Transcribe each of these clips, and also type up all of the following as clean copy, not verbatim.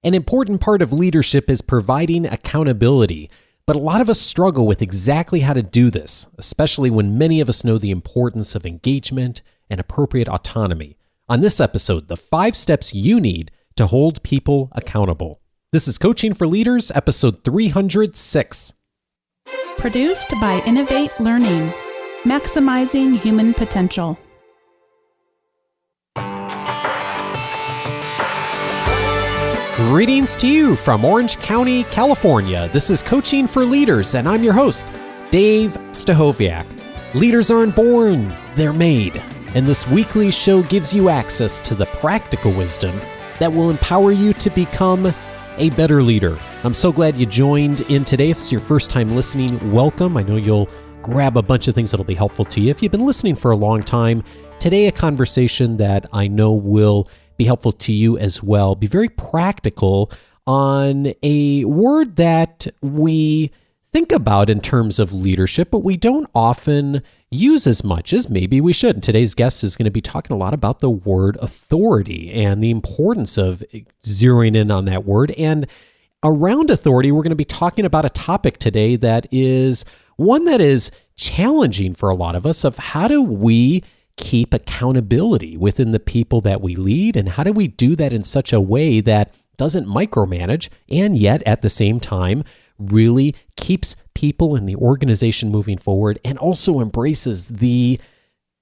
An important part of leadership is providing accountability, but a lot of us struggle with exactly how to do this, especially when many of us know the importance of engagement and appropriate autonomy. On this episode, the 5 steps you need to hold people accountable. This is Coaching for Leaders, episode 306. Produced by Innovate Learning, maximizing human potential. Greetings to you from Orange County, California. This is Coaching for Leaders, and I'm your host, Dave Stachowiak. Leaders aren't born, they're made. And this weekly show gives you access to the practical wisdom that will empower you to become a better leader. I'm so glad you joined in today. If it's your first time listening, welcome. I know you'll grab a bunch of things that'll be helpful to you. If you've been listening for a long time, today a conversation that I know will be helpful to you as well. Be very practical on a word that we think about in terms of leadership, but we don't often use as much as maybe we should. And today's guest is going to be talking a lot about the word authority and the importance of zeroing in on that word. And around authority, we're going to be talking about a topic today that is one that is challenging for a lot of us, of how do we keep accountability within the people that we lead, and how do we do that in such a way that doesn't micromanage and yet at the same time really keeps people in the organization moving forward and also embraces the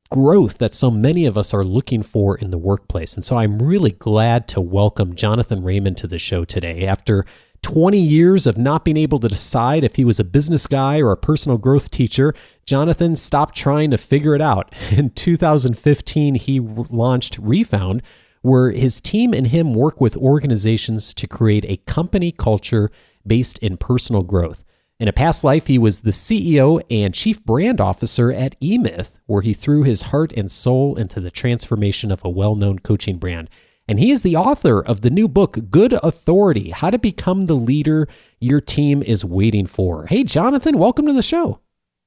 growth that so many of us are looking for in the workplace. And so I'm really glad to welcome Jonathan Raymond to the show today. After 20 years of not being able to decide if he was a business guy or a personal growth teacher, Jonathan stopped trying to figure it out. In 2015, he launched Refound, where his team and him work with organizations to create a company culture based in personal growth. In a past life, he was the CEO and chief brand officer at eMyth, where he threw his heart and soul into the transformation of a well-known coaching brand. And he is the author of the new book, Good Authority: How to Become the Leader Your Team is Waiting For. Hey, Jonathan, welcome to the show.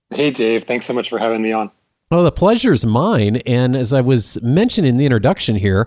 Hey, Dave. Thanks so much for having me on. Oh, the pleasure's mine. And as I was mentioning in the introduction here,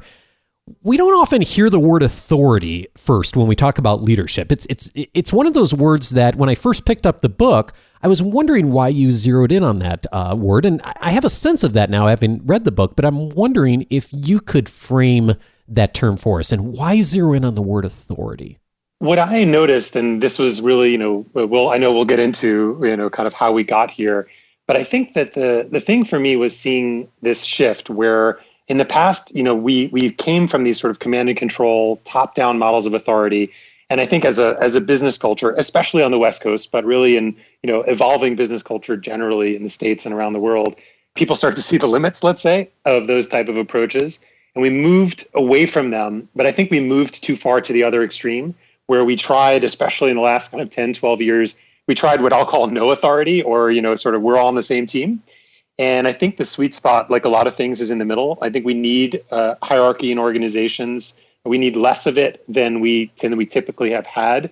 we don't often hear the word authority first when we talk about leadership. It's one of those words that when I first picked up the book, I was wondering why you zeroed in on that word. And I have a sense of that now, having read the book, but I'm wondering if you could frame that term for us, and why zero in on the word authority? What I noticed, and this was really, I know we'll get into, kind of how we got here, but I think that the thing for me was seeing this shift where in the past, we came from these sort of command and control, top-down models of authority. And I think as a business culture, especially on the West Coast, but really in, evolving business culture generally in the States and around the world, people start to see the limits, let's say, of those type of approaches. And we moved away from them, but I think we moved too far to the other extreme, where we tried, especially in the last kind of 10, 12 years, we tried what I'll call no authority, or, sort of we're all on the same team. And I think the sweet spot, like a lot of things, is in the middle. I think we need hierarchy in organizations. We need less of it than we typically have had.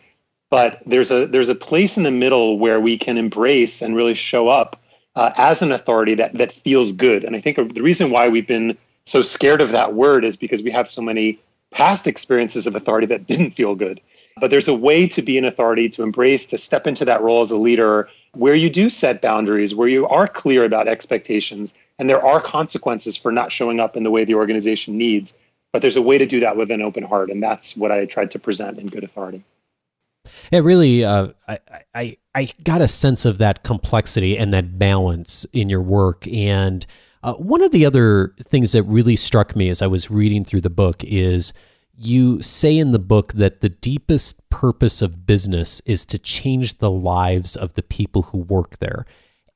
But there's a place in the middle where we can embrace and really show up as an authority that feels good. And I think the reason why we've been so scared of that word is because we have so many past experiences of authority that didn't feel good. But there's a way to be an authority, to embrace, to step into that role as a leader where you do set boundaries, where you are clear about expectations, and there are consequences for not showing up in the way the organization needs. But there's a way to do that with an open heart, and that's what I tried to present in Good Authority. It really, I got a sense of that complexity and that balance in your work. And one of the other things that really struck me as I was reading through the book is you say in the book that the deepest purpose of business is to change the lives of the people who work there.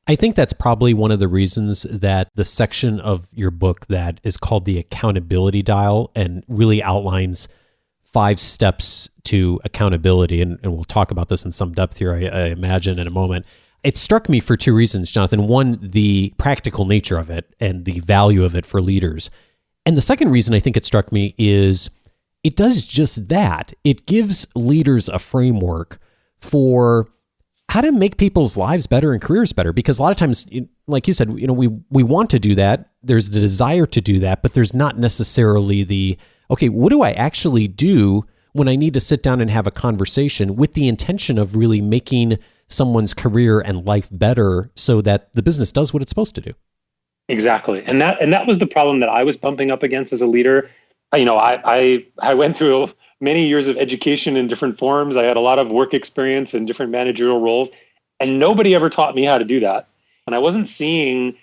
I think that's probably one of the reasons that the section of your book that is called the accountability dial and really outlines 5 steps to accountability, and we'll talk about this in some depth here, I imagine, in a moment. It struck me for 2 reasons, Jonathan. One, the practical nature of it and the value of it for leaders. And the second reason I think it struck me is it does just that. It gives leaders a framework for how to make people's lives better and careers better. Because a lot of times, like you said, we want to do that. There's the desire to do that, but there's not necessarily the, okay, what do I actually do when I need to sit down and have a conversation with the intention of really making someone's career and life better so that the business does what it's supposed to do. Exactly. And that was the problem that I was bumping up against as a leader. I went through many years of education in different forms. I had a lot of work experience in different managerial roles, and nobody ever taught me how to do that. And I wasn't seeing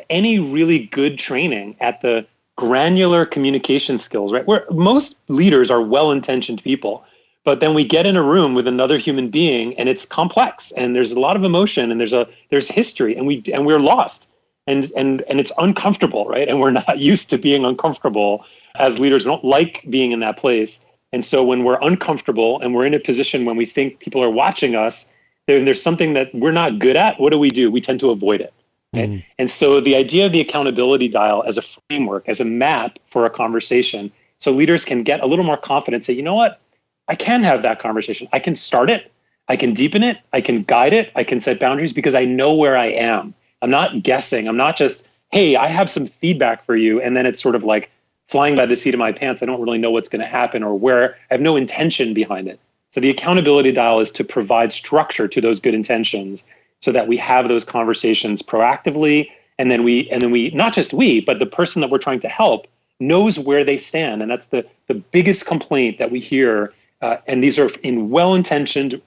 any really good training at the granular communication skills, right? Where most leaders are well-intentioned people, but then we get in a room with another human being and it's complex and there's a lot of emotion and there's history and we're lost and it's uncomfortable, right? And we're not used to being uncomfortable as leaders. We don't like being in that place. And so when we're uncomfortable and we're in a position when we think people are watching us, there's something that we're not good at, what do? We tend to avoid it. Right? Mm. And so the idea of the accountability dial as a framework, as a map for a conversation, so leaders can get a little more confident, say, you know what, I can have that conversation. I can start it. I can deepen it. I can guide it. I can set boundaries because I know where I am. I'm not guessing. I'm not just, hey, I have some feedback for you. And then it's sort of like flying by the seat of my pants. I don't really know what's going to happen or where. I have no intention behind it. So the accountability dial is to provide structure to those good intentions so that we have those conversations proactively. And then we, not just we, but the person that we're trying to help knows where they stand. And that's the biggest complaint that we hear. And these are in well-intentioned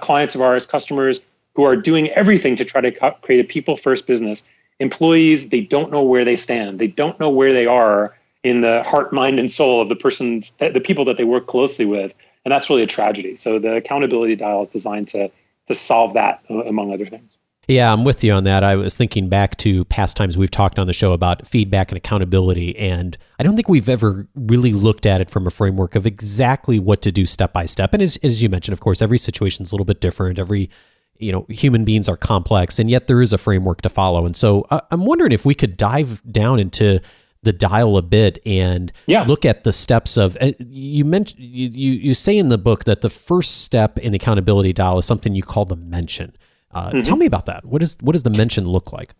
clients of ours, customers who are doing everything to try to create a people-first business. Employees, they don't know where they stand. They don't know where they are in the heart, mind, and soul of the people that they work closely with. And that's really a tragedy. So the accountability dial is designed to solve that, among other things. Yeah, I'm with you on that. I was thinking back to past times we've talked on the show about feedback and accountability, and I don't think we've ever really looked at it from a framework of exactly what to do step by step. And as you mentioned, of course, every situation is a little bit different. Human beings are complex, and yet there is a framework to follow. And so I'm wondering if we could dive down into the dial a bit and look at the steps of, you mentioned, you say in the book that the first step in the accountability dial is something you call the mention. Tell me about that. What does the mention look like?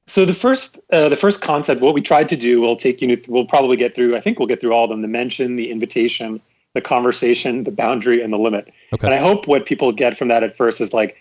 So the first concept, what we tried to do, we'll probably get through, I think we'll get through all of them: the mention, the invitation, the conversation, the boundary, and the limit. Okay. And I hope what people get from that at first is like,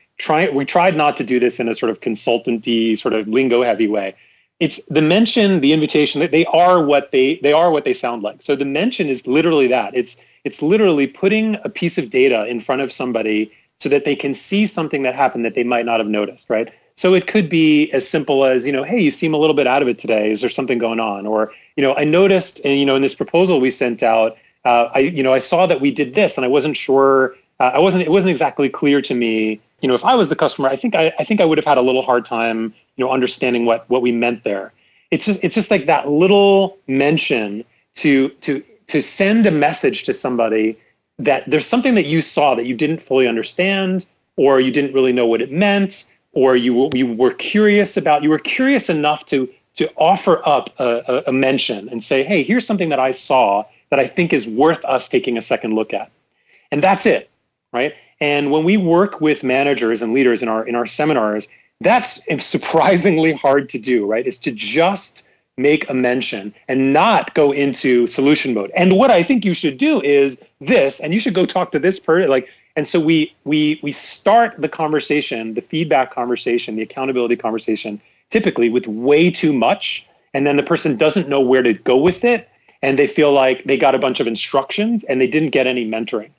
we tried not to do this in a sort of consultant-y, sort of lingo-heavy way. It's the mention, the invitation, they are what they sound like. So the mention is literally that. It's literally putting a piece of data in front of somebody so that they can see something that happened that they might not have noticed, right? So it could be as simple as, hey, you seem a little bit out of it today. Is there something going on? Or, I noticed, and in this proposal we sent out, I saw that we did this, and I wasn't sure. It wasn't exactly clear to me. If I was the customer, I think I would have had a little hard time, understanding what we meant there. It's just like that little mention to send a message to somebody that there's something that you saw that you didn't fully understand, or you didn't really know what it meant, or you were curious about. You were curious enough to offer up a mention and say, hey, here's something that I saw that I think is worth us taking a second look at. And that's it, right? And when we work with managers and leaders in our seminars, that's surprisingly hard to do, right? Is to just make a mention and not go into solution mode. And what I think you should do is this, and you should go talk to this person. And so we start the conversation, the feedback conversation, the accountability conversation, typically with way too much. And then the person doesn't know where to go with it. And they feel like they got a bunch of instructions and they didn't get any mentoring.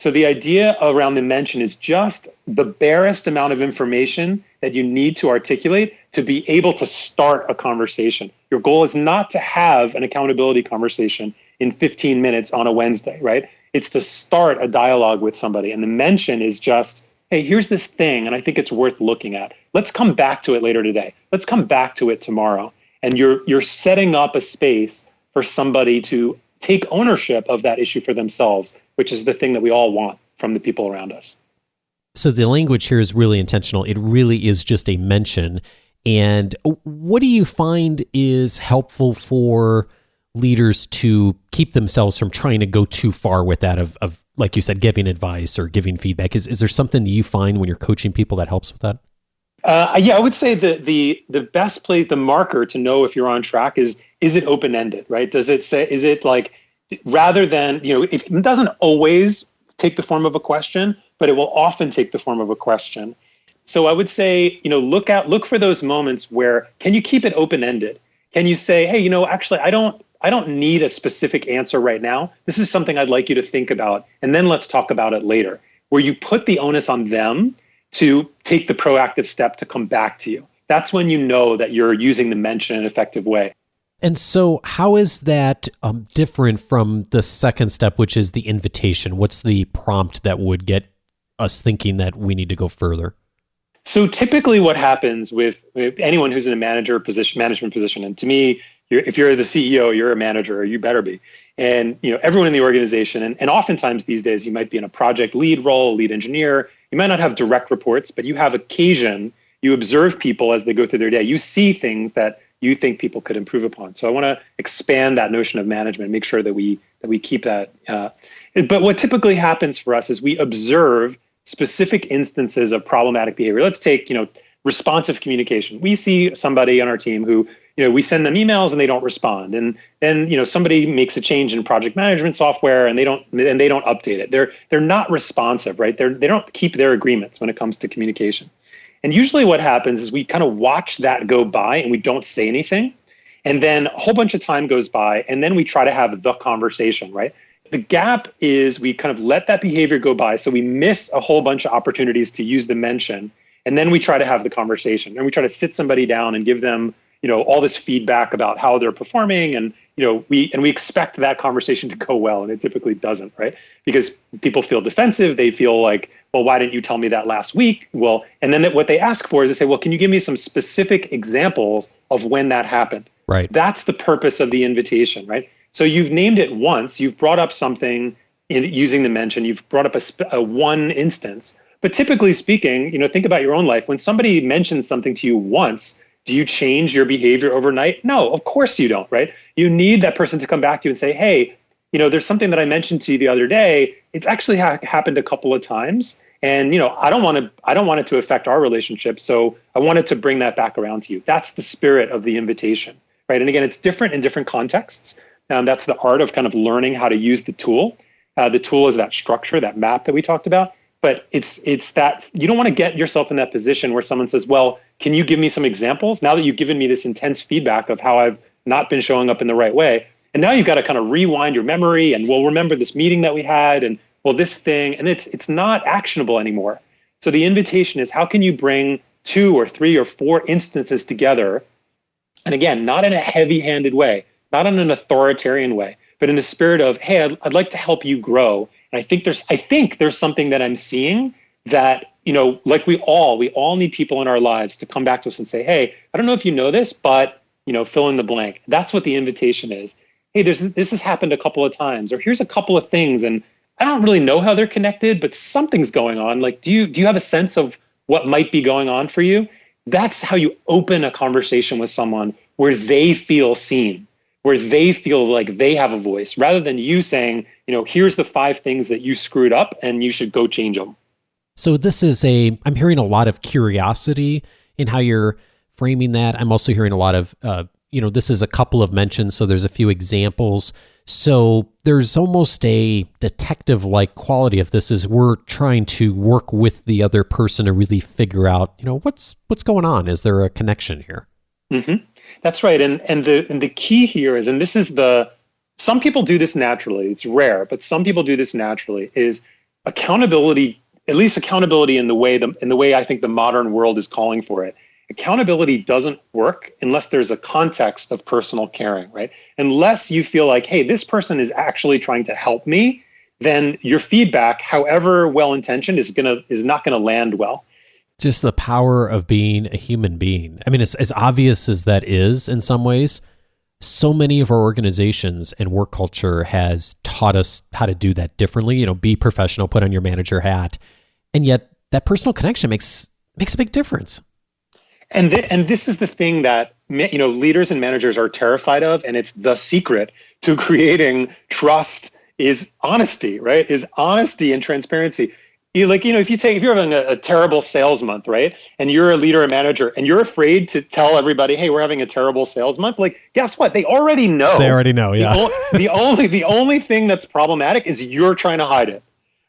So the idea around the mention is just the barest amount of information that you need to articulate to be able to start a conversation. Your goal is not to have an accountability conversation in 15 minutes on a Wednesday, right? It's to start a dialogue with somebody. And the mention is just, hey, here's this thing, and I think it's worth looking at. Let's come back to it later today. Let's come back to it tomorrow. And you're setting up a space for somebody to take ownership of that issue for themselves, which is the thing that we all want from the people around us. So the language here is really intentional. It really is just a mention. And what do you find is helpful for leaders to keep themselves from trying to go too far with that of like you said, giving advice or giving feedback? Is there something that you find when you're coaching people that helps with that? I would say that the best place, the marker to know if you're on track is it open-ended, right? Does it say, is it like, rather than, it doesn't always take the form of a question, but it will often take the form of a question. So I would say, look for those moments where, can you keep it open-ended? Can you say, hey, actually, I don't need a specific answer right now. This is something I'd like you to think about, and then let's talk about it later, where you put the onus on them to take the proactive step to come back to you. That's when you know that you're using the mention in an effective way. And so how is that different from the second step, which is the invitation? What's the prompt that would get us thinking that we need to go further? So typically what happens with anyone who's in a management position, and to me, if you're the CEO, you're a manager, or you better be. And everyone in the organization, and oftentimes these days you might be in a project lead role, lead engineer. You might not have direct reports, but you have occasion. You observe people as they go through their day. You see things that you think people could improve upon. So I want to expand that notion of management, make sure that we keep that. But what typically happens for us is we observe specific instances of problematic behavior. Let's take, responsive communication. We see somebody on our team who, we send them emails and they don't respond. And then, somebody makes a change in project management software and they don't update it. They're not responsive, right? They don't keep their agreements when it comes to communication. And usually what happens is we kind of watch that go by and we don't say anything. And then a whole bunch of time goes by and then we try to have the conversation, right? The gap is we kind of let that behavior go by. So we miss a whole bunch of opportunities to use the mention. And then we try to have the conversation and we try to sit somebody down and give them, all this feedback about how they're performing. And, we expect that conversation to go well. And it typically doesn't, right? Because people feel defensive. They feel like, well, why didn't you tell me that last week? Well, and then what they ask for is they say, well, can you give me some specific examples of when that happened? Right. That's the purpose of the invitation, right? So you've named it once, you've brought up something using the mention, you've brought up a one instance. But typically speaking, think about your own life. When somebody mentions something to you once, do you change your behavior overnight? No, of course you don't, right? You need that person to come back to you and say, hey, there's something that I mentioned to you the other day. It's actually happened a couple of times. And, I don't want it to affect our relationship. So I wanted to bring that back around to you. That's the spirit of the invitation, right? And again, it's different in different contexts. That's the art of kind of learning how to use the tool. The tool is that structure, that map that we talked about. But it's that you don't want to get yourself in that position where someone says, well, can you give me some examples? Now that you've given me this intense feedback of how I've not been showing up in the right way. And now you've got to kind of rewind your memory and, well, remember this meeting that we had and, well, this thing. And it's not actionable anymore. So the invitation is, how can you bring 2 or 3 or 4 instances together? And again, not in a heavy-handed way, not in an authoritarian way, but in the spirit of, hey, I'd like to help you grow. And I think there's something that I'm seeing that, like we all need people in our lives to come back to us and say, hey, I don't know if you know this, but, fill in the blank. That's what the invitation is. Hey, this has happened a couple of times, or here's a couple of things. And I don't really know how they're connected, but something's going on. Like, do you have a sense of what might be going on for you? That's how you open a conversation with someone where they feel seen, where they feel like they have a voice, rather than you saying, here's the 5 things that you screwed up and you should go change them. So I'm hearing a lot of curiosity in how you're framing that. I'm also hearing a lot of, this is a couple of mentions, so there's a few examples. So there's almost a detective-like quality of this, is we're trying to work with the other person to really figure out, what's going on? Is there a connection here? Mm-hmm. That's right. And the key here is, and this is some people do this naturally. It's rare, but some people do this naturally, is accountability, at least accountability in the way I think the modern world is calling for it. Accountability doesn't work unless there's a context of personal caring, right? Unless you feel like, hey, this person is actually trying to help me, then your feedback, however well-intentioned, is not going to land well. Just the power of being a human being. I mean, it's as obvious as that is in some ways. So many of our organizations and work culture has taught us how to do that differently. Be professional, put on your manager hat, and yet that personal connection makes a big difference. And this is the thing that leaders and managers are terrified of, and it's the secret to creating trust is honesty, right? Is honesty and transparency. if you're having a terrible sales month, right? And you're a leader or manager and you're afraid to tell everybody, hey, we're having a terrible sales month. Like, guess what? They already know. They already know. Yeah. The only thing that's problematic is you're trying to hide it,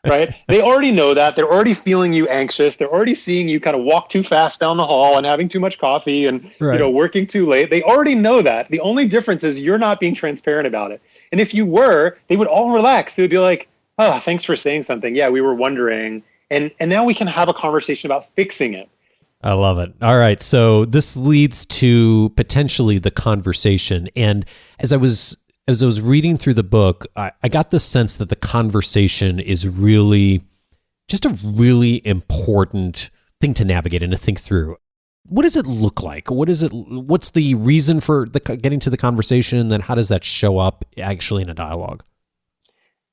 right? They already know that. They're already feeling you anxious. They're already seeing you kind of walk too fast down the hall and having too much coffee and, working too late. They already know that. The only difference is you're not being transparent about it. And if you were, they would all relax. They would be like, oh, thanks for saying something. Yeah, we were wondering. And now we can have a conversation about fixing it. I love it. All right. So this leads to potentially the conversation. And as I was reading through the book, I got the sense that the conversation is really just a really important thing to navigate and to think through. What does it look like? What's the reason for getting to the conversation? And then how does that show up actually in a dialogue?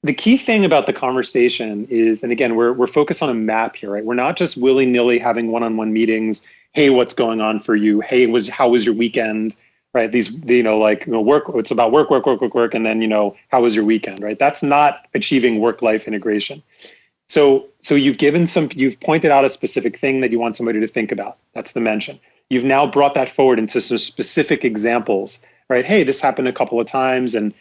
The key thing about the conversation is, and again, we're focused on a map here, right? We're not just willy-nilly having one-on-one meetings. Hey, what's going on for you? Hey, how was your weekend? Right? These, work. It's about work, and then how was your weekend? Right? That's not achieving work-life integration. So you've pointed out a specific thing that you want somebody to think about. That's the mention. You've now brought that forward into some specific examples, right? Hey, this happened a couple of times, and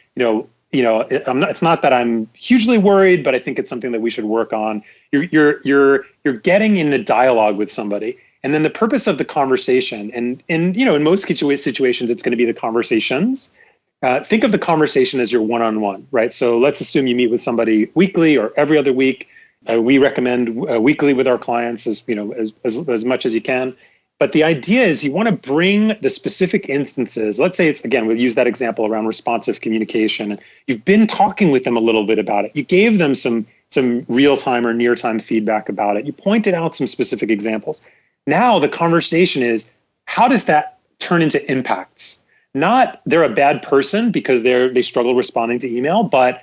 it's not that I'm hugely worried, but I think it's something that we should work on. You're getting in a dialogue with somebody, and then the purpose of the conversation, and in most situations, it's going to be the conversations. Think of the conversation as your one-on-one, right? So let's assume you meet with somebody weekly or every other week. We recommend weekly with our clients as much as you can. But the idea is you want to bring the specific instances. Let's say we'll use that example around responsive communication. You've been talking with them a little bit about it. You gave them some real-time or near-time feedback about it. You pointed out some specific examples. Now the conversation is, how does that turn into impacts? Not they're a bad person because they struggle responding to email, but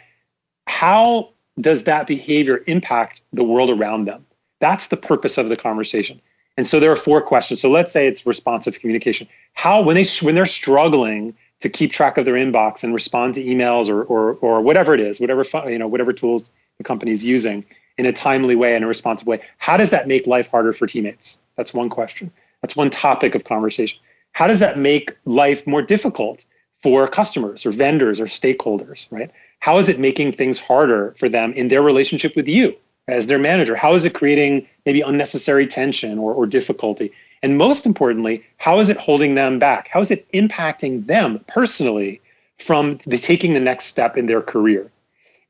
how does that behavior impact the world around them? That's the purpose of the conversation. And so there are 4 questions. So let's say it's responsive communication. How, when they're struggling to keep track of their inbox and respond to emails or whatever it is, whatever tools the company is using in a timely way and a responsive way, how does that make life harder for teammates? That's one question. That's one topic of conversation. How does that make life more difficult for customers or vendors or stakeholders, right? How is it making things harder for them in their relationship with you as their manager? How is it creating maybe unnecessary tension or difficulty? And most importantly, how is it holding them back? How is it impacting them personally from taking the next step in their career?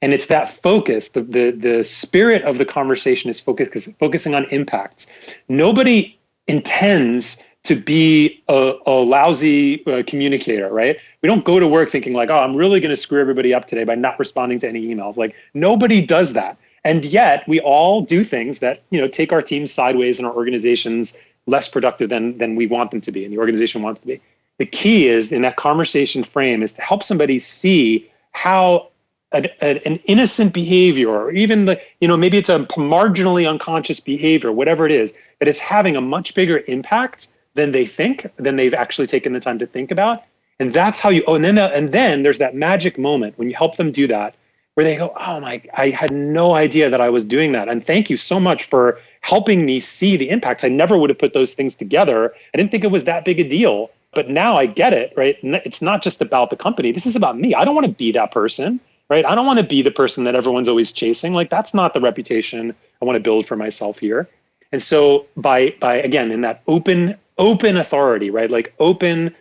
And it's that focus, the spirit of the conversation is focusing on impacts. Nobody intends to be a lousy communicator, right? We don't go to work thinking like, oh, I'm really going to screw everybody up today by not responding to any emails. Like, nobody does that. And yet we all do things that, take our teams sideways and our organizations less productive than we want them to be and the organization wants to be. The key is in that conversation frame is to help somebody see how an innocent behavior, or even maybe it's a marginally unconscious behavior, whatever it is, that it's having a much bigger impact than they've actually taken the time to think about. And that's how and then there's that magic moment when you help them do that, where they go, oh my, I had no idea that I was doing that. And thank you so much for helping me see the impacts. I never would have put those things together. I didn't think it was that big a deal, but now I get it, right? It's not just about the company. This is about me. I don't want to be that person, right? I don't want to be the person that everyone's always chasing. Like, that's not the reputation I want to build for myself here. And so by again, in that open authority, right? Like open,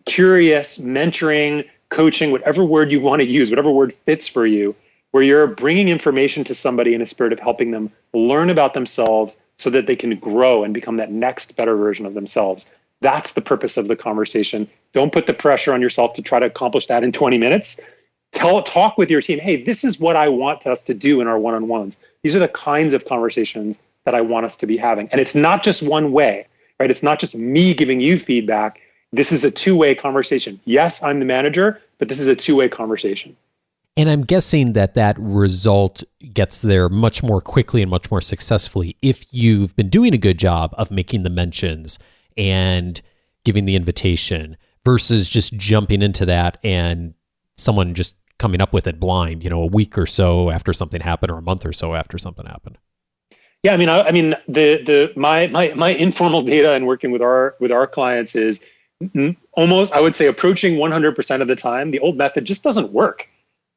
curious, mentoring, coaching, whatever word you want to use, whatever word fits for you, where you're bringing information to somebody in a spirit of helping them learn about themselves so that they can grow and become that next better version of themselves. That's the purpose of the conversation. Don't put the pressure on yourself to try to accomplish that in 20 minutes. Talk with your team. Hey, this is what I want us to do in our one-on-ones. These are the kinds of conversations that I want us to be having. And it's not just one way, right? It's not just me giving you feedback. This is a two-way conversation. Yes, I'm the manager, but this is a two-way conversation. And I'm guessing that result gets there much more quickly and much more successfully if you've been doing a good job of making the mentions and giving the invitation versus just jumping into that and someone just coming up with it blind, a week or so after something happened or a month or so after something happened. Yeah, my informal data and working with our clients is almost, I would say, approaching 100% of the time, the old method just doesn't work,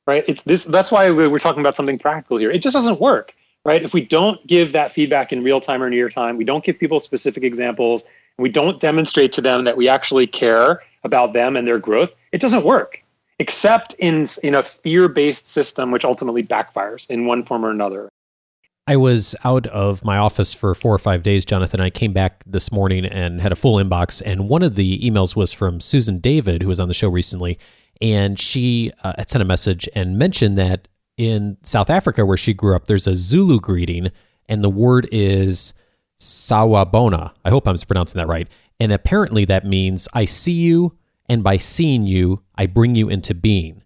right? That's why we're talking about something practical here. It just doesn't work, right? If we don't give that feedback in real time or near time, we don't give people specific examples, and we don't demonstrate to them that we actually care about them and their growth, it doesn't work, except in a fear-based system, which ultimately backfires in one form or another. I was out of my office for 4 or 5 days, Jonathan. I came back this morning and had a full inbox, and one of the emails was from Susan David, who was on the show recently, and she had sent a message and mentioned that in South Africa, where she grew up, there's a Zulu greeting, and the word is sawubona. I hope I'm pronouncing that right. And apparently that means I see you, and by seeing you, I bring you into being.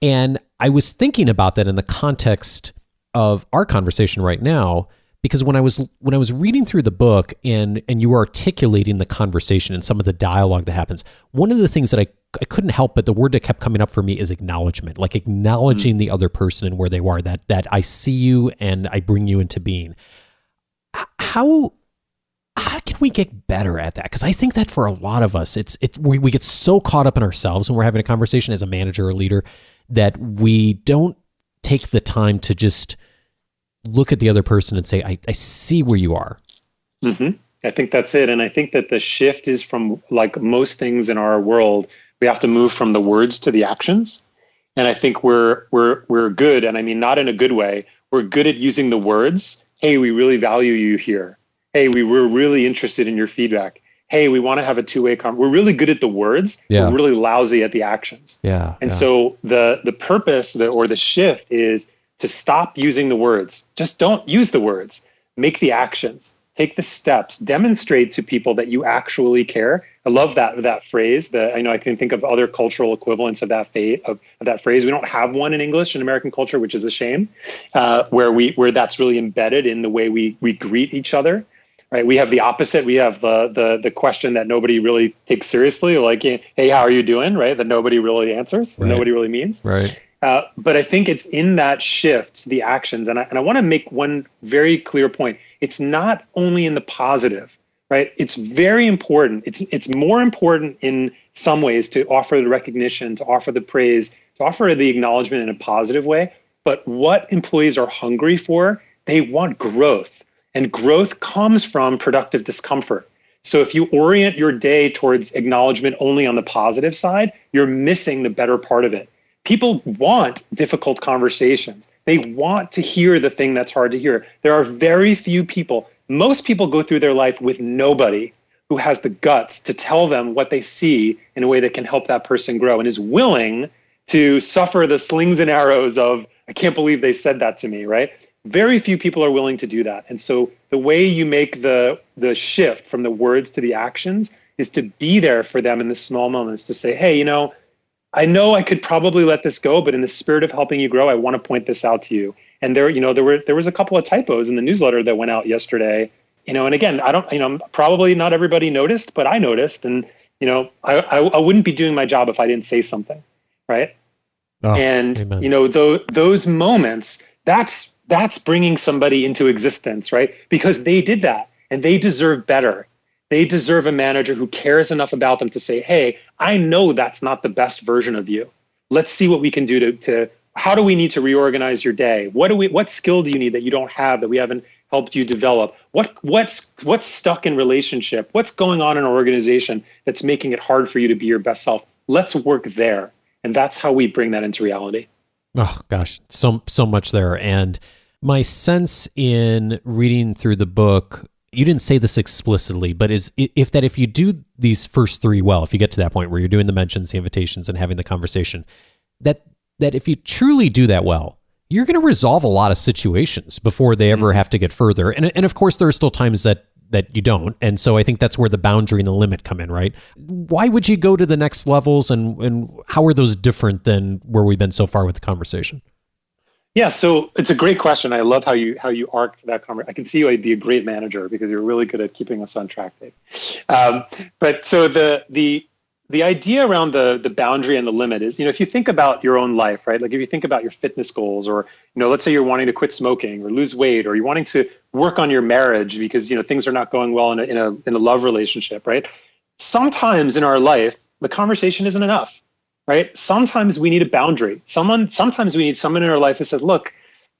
And I was thinking about that in the context of our conversation right now, because when I was reading through the book and you were articulating the conversation and some of the dialogue that happens, one of the things that I couldn't help but the word that kept coming up for me is acknowledgement, like acknowledging the other person and where they are, that I see you and I bring you into being. How can we get better at that? Because I think that for a lot of us, we get so caught up in ourselves when we're having a conversation as a manager or leader that we don't take the time to just look at the other person and say, I see where you are. Mm-hmm. I think that's it. And I think that the shift is from, like most things in our world, we have to move from the words to the actions. And I think we're good. And I mean, not in a good way. We're good at using the words. Hey, we really value you here. Hey, we're really interested in your feedback. Hey, we want to have a two-way conversation. We're really good at the words. Yeah. We're really lousy at the actions. Yeah. And so the purpose or the shift is to stop using the words. Just don't use the words. Make the actions. Take the steps. Demonstrate to people that you actually care. I love that phrase. I can think of other cultural equivalents of that phrase. We don't have one in English in American culture, which is a shame. Where that's really embedded in the way we greet each other. Right, we have the opposite. We have the question that nobody really takes seriously, like, "Hey, how are you doing?" Right, that nobody really answers, right. Nobody really means. Right. But I think it's in that shift, the actions, and I want to make one very clear point. It's not only in the positive, right? It's very important. It's more important in some ways to offer the recognition, to offer the praise, to offer the acknowledgement in a positive way. But what employees are hungry for, they want growth. And growth comes from productive discomfort. So if you orient your day towards acknowledgement only on the positive side, you're missing the better part of it. People want difficult conversations. They want to hear the thing that's hard to hear. There are very few people. Most people go through their life with nobody who has the guts to tell them what they see in a way that can help that person grow and is willing to suffer the slings and arrows of, I can't believe they said that to me, right? Very few people are willing to do that. And so the way you make the shift from the words to the actions is to be there for them in the small moments, to say, hey, I know I could probably let this go, but in the spirit of helping you grow, I want to point this out to you. And there was a couple of typos in the newsletter that went out yesterday. And again, I don't, probably not everybody noticed, but I noticed. And, I wouldn't be doing my job if I didn't say something. Right. Oh, and, amen. Those moments, that's bringing somebody into existence, right? Because they did that and they deserve better. They deserve a manager who cares enough about them to say, hey, I know that's not the best version of you. Let's see what we can do to how do we need to reorganize your day? What skill do you need that you don't have, that we haven't helped you develop? What's stuck in relationship? What's going on in our organization that's making it hard for you to be your best self? Let's work there. And that's how we bring that into reality. Oh gosh, so much there. And my sense in reading through the book, you didn't say this explicitly, but if you do these first three well, if you get to that point where you're doing the mentions, the invitations, and having the conversation, that if you truly do that well, you're going to resolve a lot of situations before they ever have to get further. And of course, there are still times that you don't. And so I think that's where the boundary and the limit come in, right? Why would you go to the next levels, and how are those different than where we've been so far with the conversation? Yeah, so it's a great question. I love how you arced that conversation. I can see you'd be a great manager because you're really good at keeping us on track, Dave. But so the idea around the boundary and the limit is, if you think about your own life, right? Like if you think about your fitness goals, or, let's say you're wanting to quit smoking or lose weight, or you're wanting to work on your marriage because, things are not going well in a love relationship, right? Sometimes in our life, the conversation isn't enough, right? Sometimes we need a boundary. Sometimes we need someone in our life who says, look,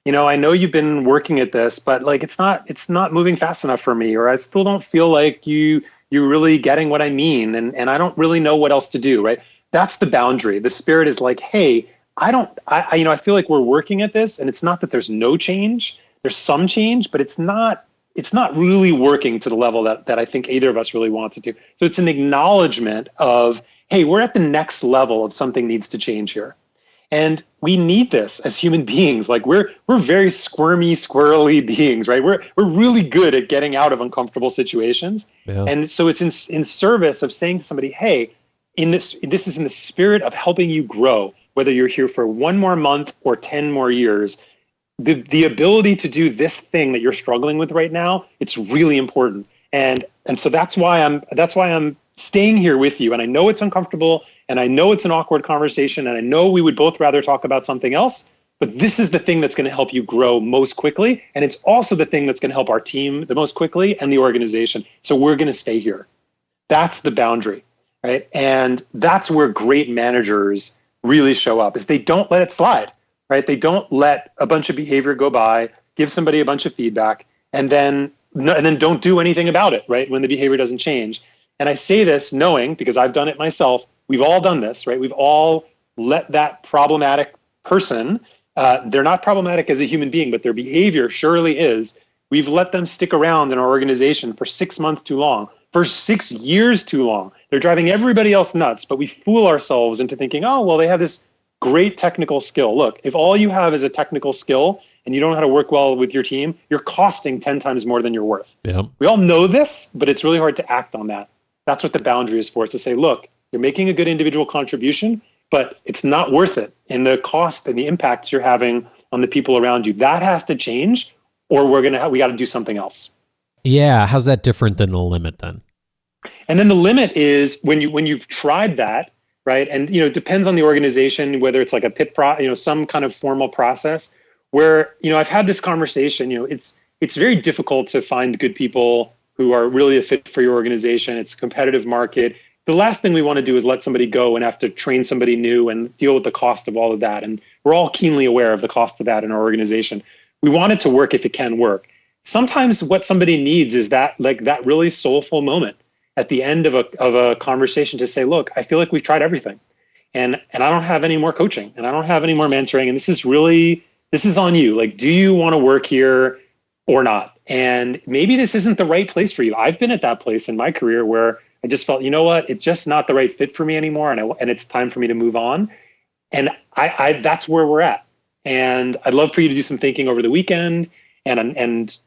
I know you've been working at this, but like, it's not moving fast enough for me, or I still don't feel like you're really getting what I mean. And I don't really know what else to do, right? That's the boundary. The spirit is like, hey, I feel like we're working at this, and it's not that there's no change. There's some change, but it's not really working to the level that I think either of us really wants it to. So it's an acknowledgement of, hey, we're at the next level of something needs to change here. And we need this as human beings. Like we're very squirmy, squirrely beings, right? We're really good at getting out of uncomfortable situations. Yeah. And so it's in service of saying to somebody, hey, this is in the spirit of helping you grow, whether you're here for 1 more month or 10 more years. The ability to do this thing that you're struggling with right now, it's really important. And so that's why I'm staying here with you. And I know it's uncomfortable, and I know it's an awkward conversation, and I know we would both rather talk about something else, but this is the thing that's going to help you grow most quickly. And it's also the thing that's going to help our team the most quickly and the organization. So we're going to stay here. That's the boundary, right? And that's where great managers really show up, is they don't let it slide, right? They don't let a bunch of behavior go by, give somebody a bunch of feedback, and then don't do anything about it, right? When the behavior doesn't change. And I say this knowing, because I've done it myself, we've all done this, right? We've all let that problematic person, they're not problematic as a human being, but their behavior surely is. We've let them stick around in our organization for 6 months too long, for 6 years too long. They're driving everybody else nuts, but we fool ourselves into thinking, oh, well, they have this great technical skill. Look, if all you have is a technical skill and you don't know how to work well with your team, you're costing 10 times more than you're worth. Yeah. We all know this, but it's really hard to act on that. That's what the boundary is for. It's to say, look, you're making a good individual contribution, but it's not worth it. And the cost and the impacts you're having on the people around you, that has to change, or we got to do something else. Yeah. How's that different than the limit then? And then the limit is when you've tried that, right? And, it depends on the organization, whether it's like a some kind of formal process where, I've had this conversation, it's very difficult to find good people who are really a fit for your organization. It's a competitive market. The last thing we want to do is let somebody go and have to train somebody new and deal with the cost of all of that. And we're all keenly aware of the cost of that in our organization. We want it to work if it can work. Sometimes what somebody needs is that really soulful moment at the end of a conversation to say, look, I feel like we've tried everything, and I don't have any more coaching, and I don't have any more mentoring, and this is on you. Like, do you want to work here or not? And maybe this isn't the right place for you. I've been at that place in my career where I just felt, you know what, it's just not the right fit for me anymore, and it's time for me to move on. And I that's where we're at. And I'd love for you to do some thinking over the weekend, and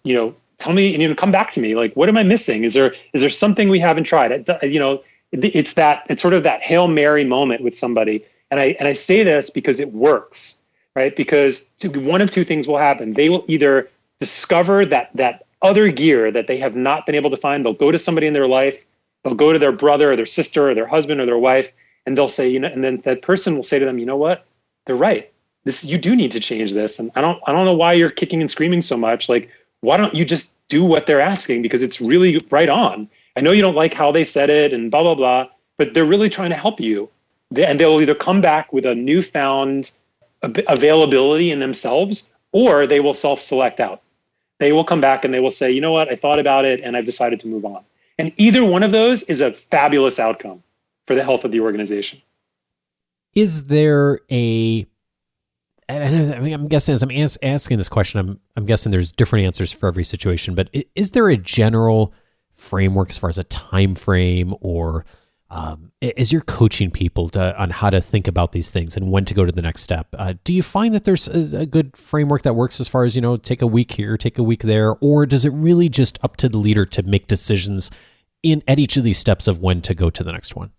tell me, and come back to me. Like, what am I missing? Is there something we haven't tried? It's sort of that Hail Mary moment with somebody. And I say this because it works, right? Because one of two things will happen. They will either discover that other gear that they have not been able to find. They'll go to somebody in their life. They'll go to their brother or their sister or their husband or their wife, and they'll say, and then that person will say to them, you know what? They're right. You do need to change this. And I don't know why you're kicking and screaming so much. Like, why don't you just do what they're asking? Because it's really right on. I know you don't like how they said it and blah, blah, blah, but they're really trying to help you. And they'll either come back with a newfound availability in themselves, or they will self-select out. They will come back and they will say, you know what, I thought about it and I've decided to move on. And either one of those is a fabulous outcome for the health of the organization. Is there I'm guessing as I'm asking this question, I'm guessing there's different answers for every situation, but is there a general framework as far as a time frame, or as you're coaching people on how to think about these things and when to go to the next step? Do you find that there's a good framework that works as far as, take a week here, take a week there, or does it really just up to the leader to make decisions at each of these steps of when to go to the next one?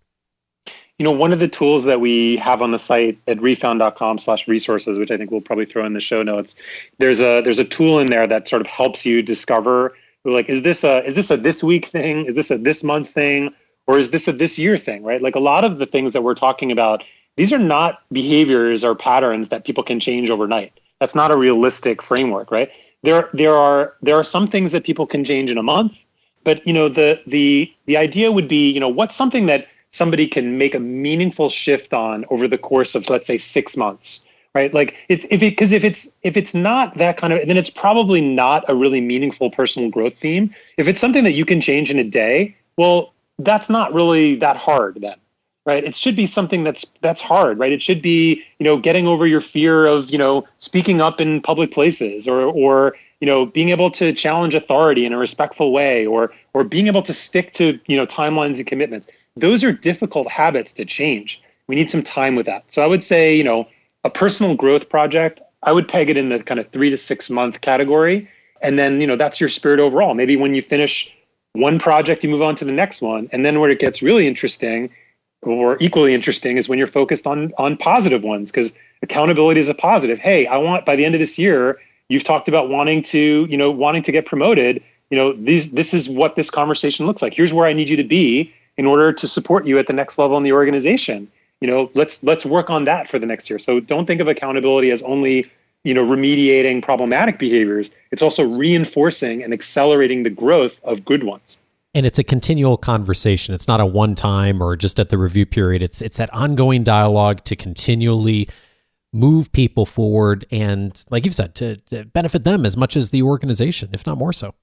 One of the tools that we have on the site at refound.com/resources, which I think we'll probably throw in the show notes, there's a tool in there that sort of helps you discover, like, is this a this week thing? Is this a this month thing? Or is this a this year thing, right? Like a lot of the things that we're talking about, these are not behaviors or patterns that people can change overnight. That's not a realistic framework, right? There are some things that people can change in a month, but the idea would be, what's something that somebody can make a meaningful shift on over the course of, let's say, 6 months, right? Like if it's not that kind of, then it's probably not a really meaningful personal growth theme. If it's something that you can change in a day, well, that's not really that hard then, right? It should be something that's hard, right? It should be, getting over your fear of, speaking up in public places, or being able to challenge authority in a respectful way, or being able to stick to, timelines and commitments. Those are difficult habits to change. We need some time with that. So I would say, a personal growth project, I would peg it in the kind of 3 to 6 month category. And then, that's your spirit overall. Maybe when you finish one project, you move on to the next one. And then where it gets really interesting, or equally interesting, is when you're focused on positive ones, because accountability is a positive. Hey, I want, by the end of this year, you've talked about wanting to get promoted. This is what this conversation looks like. Here's where I need you to be in order to support you at the next level in the organization. Let's work on that for the next year. So don't think of accountability as only, remediating problematic behaviors. It's also reinforcing and accelerating the growth of good ones. And it's a continual conversation. It's not a one time or just at the review period. It's that ongoing dialogue to continually move people forward and, like you've said, to benefit them as much as the organization, if not more so.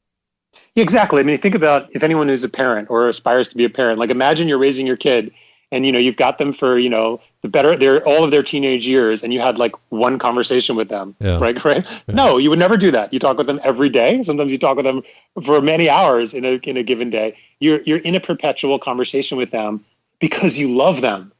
Yeah, exactly. I mean, think about if anyone who's a parent or aspires to be a parent, like imagine you're raising your kid and, you've got them for, all of their teenage years, and you had like one conversation with them, right? Yeah. No, you would never do that. You talk with them every day. Sometimes you talk with them for many hours in a given day. You're in a perpetual conversation with them because you love them,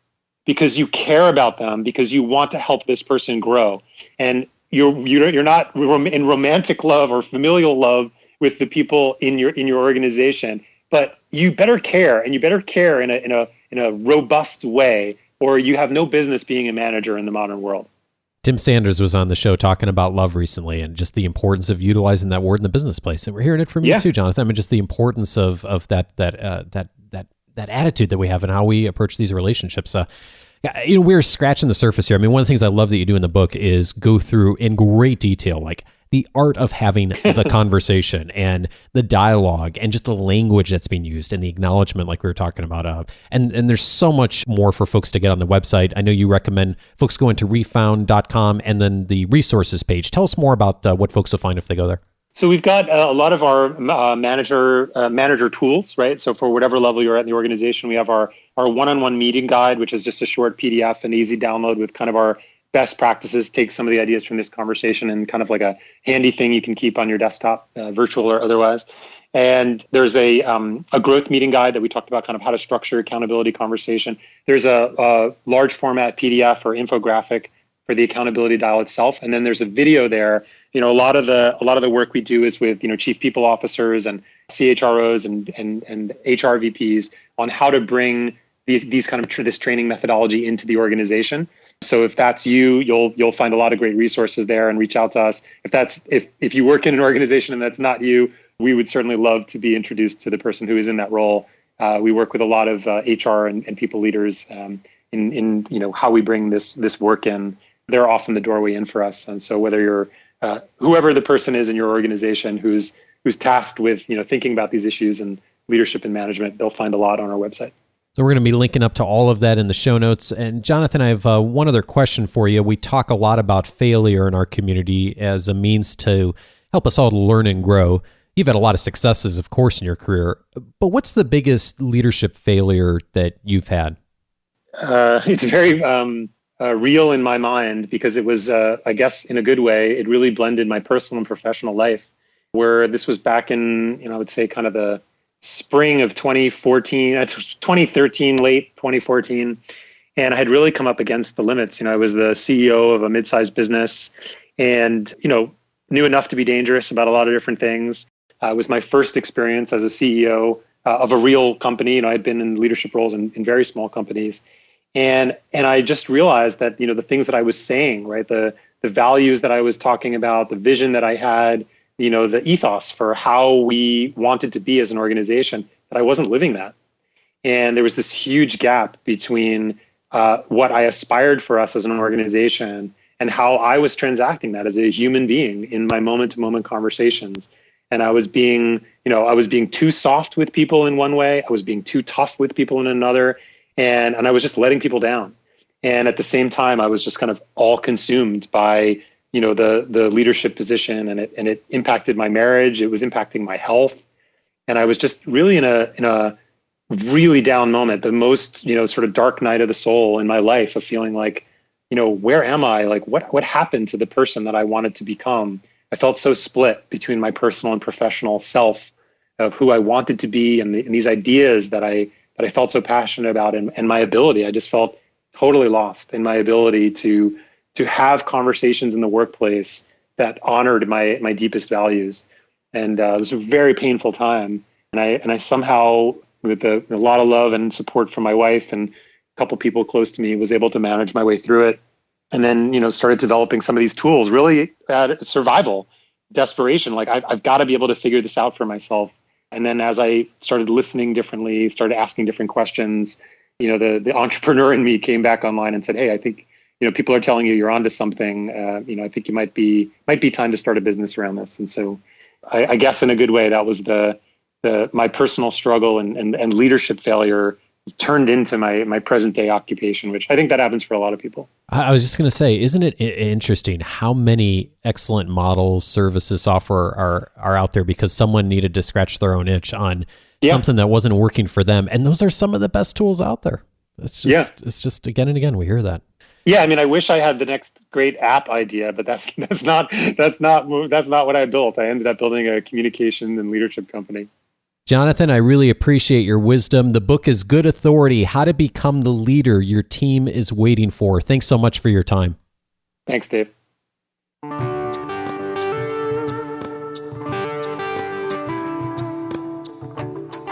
because you care about them, because you want to help this person grow. And you're not in romantic love or familial love with the people in your organization, but you better care, and you better care in a robust way, or you have no business being a manager in the modern world. Tim Sanders was on the show talking about love recently, and just the importance of utilizing that word in the business place. And we're hearing it from you too, Jonathan. I mean, just the importance of that attitude that we have and how we approach these relationships. We're scratching the surface here. I mean, one of the things I love that you do in the book is go through in great detail, like the art of having the conversation and the dialogue and just the language that's being used and the acknowledgement, like we were talking about. And there's so much more for folks to get on the website. I know you recommend folks going to refound.com and then the resources page. Tell us more about what folks will find if they go there. So we've got a lot of our manager tools, right? So for whatever level you're at in the organization, we have our one-on-one meeting guide, which is just a short PDF and easy download with kind of our best practices. Take some of the ideas from this conversation and kind of like a handy thing you can keep on your desktop, virtual or otherwise. And there's a growth meeting guide that we talked about, kind of how to structure accountability conversation. There's a large format PDF or infographic for the accountability dial itself. And then there's a video there. A lot of the work we do is with, chief people officers and CHROs and HR VPs on how to bring these kind of this training methodology into the organization. So if that's you, you'll find a lot of great resources there, and reach out to us. If you work in an organization and that's not you, we would certainly love to be introduced to the person who is in that role. We work with a lot of HR and people leaders in how we bring this work in. They're often the doorway in for us. And so whether you're whoever the person is in your organization who's tasked with thinking about these issues and leadership and management, they'll find a lot on our website. So we're going to be linking up to all of that in the show notes. And Jonathan, I have one other question for you. We talk a lot about failure in our community as a means to help us all to learn and grow. You've had a lot of successes, of course, in your career. But what's the biggest leadership failure that you've had? It's very real in my mind, because it was, I guess, in a good way, it really blended my personal and professional life, where this was back in, I would say kind of the spring of 2013, late 2014. And I had really come up against the limits. I was the CEO of a mid-sized business and, knew enough to be dangerous about a lot of different things. It was my first experience as a CEO of a real company. I had been in leadership roles in very small companies. And I just realized that, the things that I was saying, right, the values that I was talking about, the vision that I had, the ethos for how we wanted to be as an organization, that I wasn't living that. And there was this huge gap between what I aspired for us as an organization and how I was transacting that as a human being in my moment-to-moment conversations. And I was being too soft with people in one way. I was being too tough with people in another. And I was just letting people down. And at the same time, I was just kind of all consumed by, the leadership position, and it impacted my marriage. It was impacting my health. And I was just really in a really down moment, the most, sort of dark night of the soul in my life, of feeling like, where am I? Like, what happened to the person that I wanted to become? I felt so split between my personal and professional self of who I wanted to be and these ideas that I felt so passionate about, and my ability. I just felt totally lost in my ability to have conversations in the workplace that honored my deepest values. And it was a very painful time. And I somehow, with a lot of love and support from my wife and a couple people close to me, was able to manage my way through it. And then, started developing some of these tools, really at survival, desperation. Like, I've got to be able to figure this out for myself. And then as I started listening differently, started asking different questions, the entrepreneur in me came back online and said, hey, I think, people are telling you you're onto something. I think you might be time to start a business around this. And so I guess in a good way, that was my personal struggle and leadership failure turned into my present day occupation, which I think that happens for a lot of people. I was just going to say, isn't it interesting how many excellent models, services, software are out there because someone needed to scratch their own itch on something that wasn't working for them. And those are some of the best tools out there. It's just again and again, we hear that. Yeah. I mean, I wish I had the next great app idea, but that's not what I built. I ended up building a communication and leadership company. Jonathan, I really appreciate your wisdom. The book is Good Authority: How to Become the Leader Your Team is Waiting For. Thanks so much for your time. Thanks, Dave.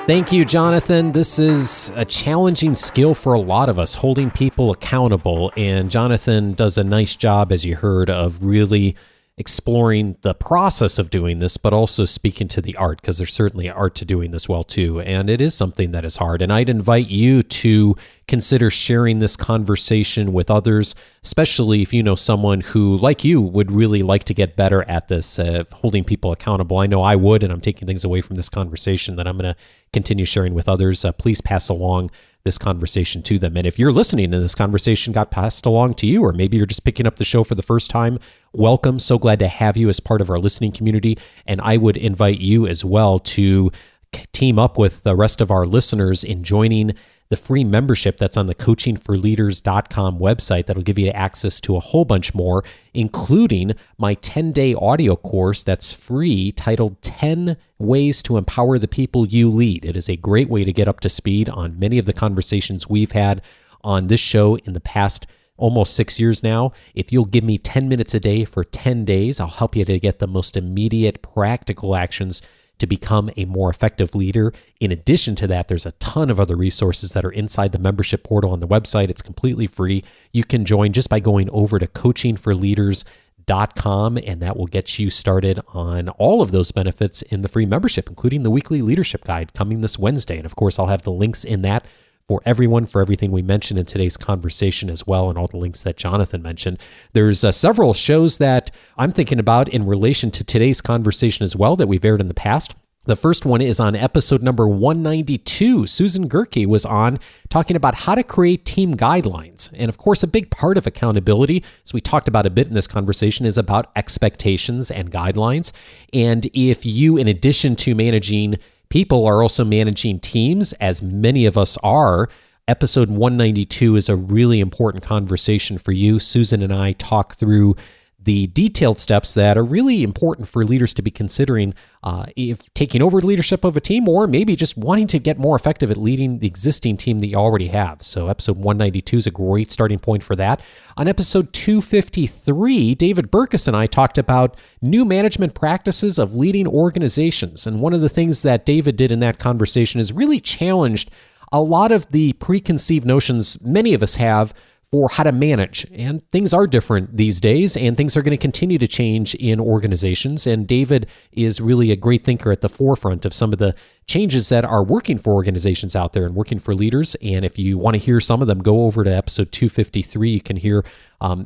Thank you, Jonathan. This is a challenging skill for a lot of us, holding people accountable. And Jonathan does a nice job, as you heard, of really exploring the process of doing this, but also speaking to the art, because there's certainly art to doing this well too. And it is something that is hard. And I'd invite you to consider sharing this conversation with others, especially if you know someone who, like you, would really like to get better at this, holding people accountable. I know I would, and I'm taking things away from this conversation that I'm going to continue sharing with others. Please pass along this conversation to them. And if you're listening and this conversation got passed along to you, or maybe you're just picking up the show for the first time, welcome. So glad to have you as part of our listening community. And I would invite you as well to team up with the rest of our listeners in joining the free membership that's on the coachingforleaders.com website that'll give you access to a whole bunch more, including my 10-day audio course that's free titled 10 Ways to Empower the People You Lead. It is a great way to get up to speed on many of the conversations we've had on this show in the past almost 6 years now. If you'll give me 10 minutes a day for 10 days, I'll help you to get the most immediate practical actions to become a more effective leader. In addition to that, there's a ton of other resources that are inside the membership portal on the website. It's completely free. You can join just by going over to coachingforleaders.com, and that will get you started on all of those benefits in the free membership, including the weekly leadership guide coming this Wednesday. And of course, I'll have the links in that for everyone, for everything we mentioned in today's conversation as well, and all the links that Jonathan mentioned. There's several shows that I'm thinking about in relation to today's conversation as well that we've aired in the past. The first one is on episode number 192. Susan Gerke was on talking about how to create team guidelines. And of course, a big part of accountability, as we talked about a bit in this conversation, is about expectations and guidelines. And if you, in addition to managing people, are also managing teams, as many of us are, episode 192 is a really important conversation for you. Susan and I talk through the detailed steps that are really important for leaders to be considering if taking over leadership of a team, or maybe just wanting to get more effective at leading the existing team that you already have. So episode 192 is a great starting point for that. On episode 253, David Burkus and I talked about new management practices of leading organizations. And one of the things that David did in that conversation is really challenged a lot of the preconceived notions many of us have for how to manage. And things are different these days, and things are going to continue to change in organizations. And David is really a great thinker at the forefront of some of the changes that are working for organizations out there and working for leaders. And if you want to hear some of them, go over to episode 253. You can hear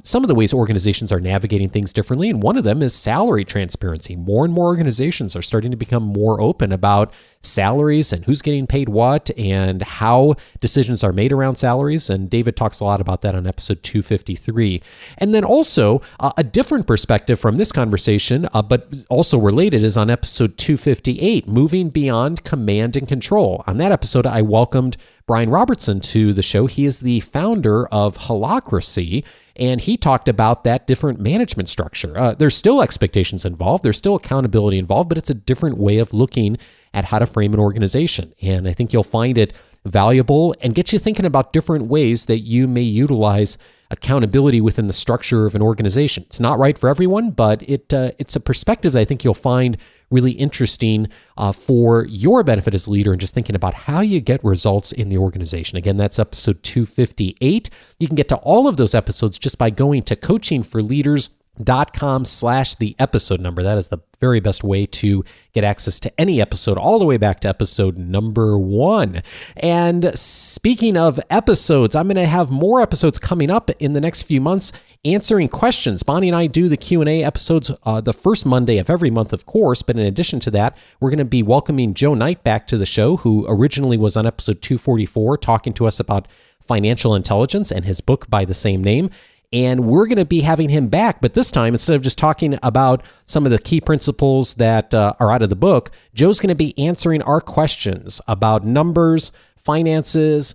some of the ways organizations are navigating things differently. And one of them is salary transparency. More and more organizations are starting to become more open about salaries and who's getting paid what and how decisions are made around salaries. And David talks a lot about that on episode 253. And then also a different perspective from this conversation, but also related, is on episode 258, Moving Beyond Command and Control. On that episode, I welcomed Brian Robertson to the show. He is the founder of Holacracy, and he talked about that different management structure. There's still expectations involved, there's still accountability involved, but it's a different way of looking at how to frame an organization. And I think you'll find it valuable and get you thinking about different ways that you may utilize accountability within the structure of an organization. It's not right for everyone, but it's a perspective that I think you'll find really interesting for your benefit as a leader and just thinking about how you get results in the organization. Again, that's episode 258. You can get to all of those episodes just by going to coachingforleaders.com/the episode number. That is the very best way to get access to any episode all the way back to episode number 1. And speaking of episodes, I'm going to have more episodes coming up in the next few months answering questions. Bonnie and I do the Q&A episodes the first Monday of every month, of course, but in addition to that, we're going to be welcoming Joe Knight back to the show, who originally was on episode 244 talking to us about financial intelligence and his book by the same name. And we're going to be having him back, but this time, instead of just talking about some of the key principles that are out of the book, Joe's going to be answering our questions about numbers, finances,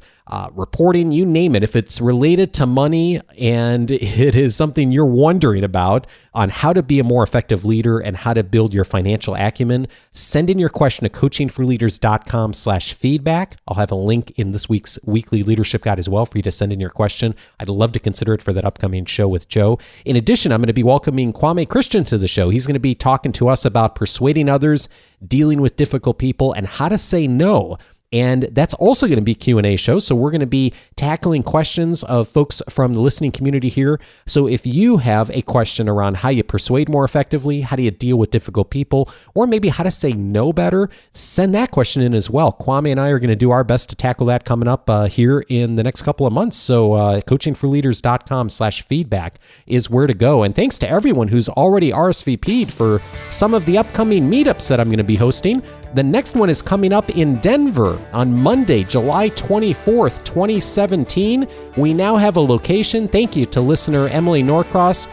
reporting, you name it. If it's related to money and it is something you're wondering about on how to be a more effective leader and how to build your financial acumen, send in your question to coachingforleaders.com/feedback. I'll have a link in this week's weekly leadership guide as well for you to send in your question. I'd love to consider it for that upcoming show with Joe. In addition, I'm going to be welcoming Kwame Christian to the show. He's going to be talking to us about persuading others, dealing with difficult people, and how to say no. And that's also going to be a Q&A show. So we're going to be tackling questions of folks from the listening community here. So if you have a question around how you persuade more effectively, how do you deal with difficult people, or maybe how to say no better, send that question in as well. Kwame and I are going to do our best to tackle that coming up here in the next couple of months. So coachingforleaders.com/feedback is where to go. And thanks to everyone who's already RSVP'd for some of the upcoming meetups that I'm going to be hosting. The next one is coming up in Denver on Monday, July 24th, 2017. We now have a location. Thank you to listener Emily Norcross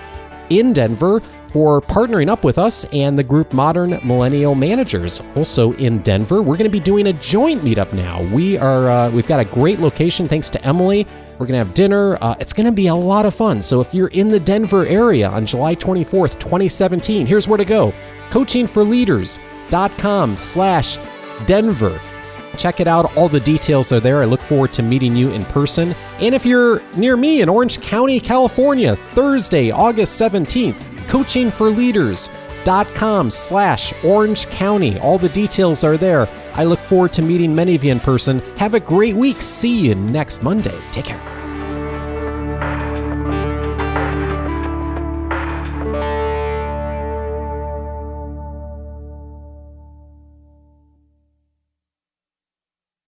in Denver for partnering up with us and the group Modern Millennial Managers, also in Denver. We're going to be doing a joint meetup now. We've got a great location thanks to Emily. We're going to have dinner. It's going to be a lot of fun. So if you're in the Denver area on July 24th, 2017, here's where to go. coachingforleaders.com/Denver. Check it out. All the details are there. I look forward to meeting you in person. And if you're near me in Orange County, California, Thursday, August 17th, coachingforleaders.com/Orange County. All the details are there. I look forward to meeting many of you in person. Have a great week. See you next Monday. Take care.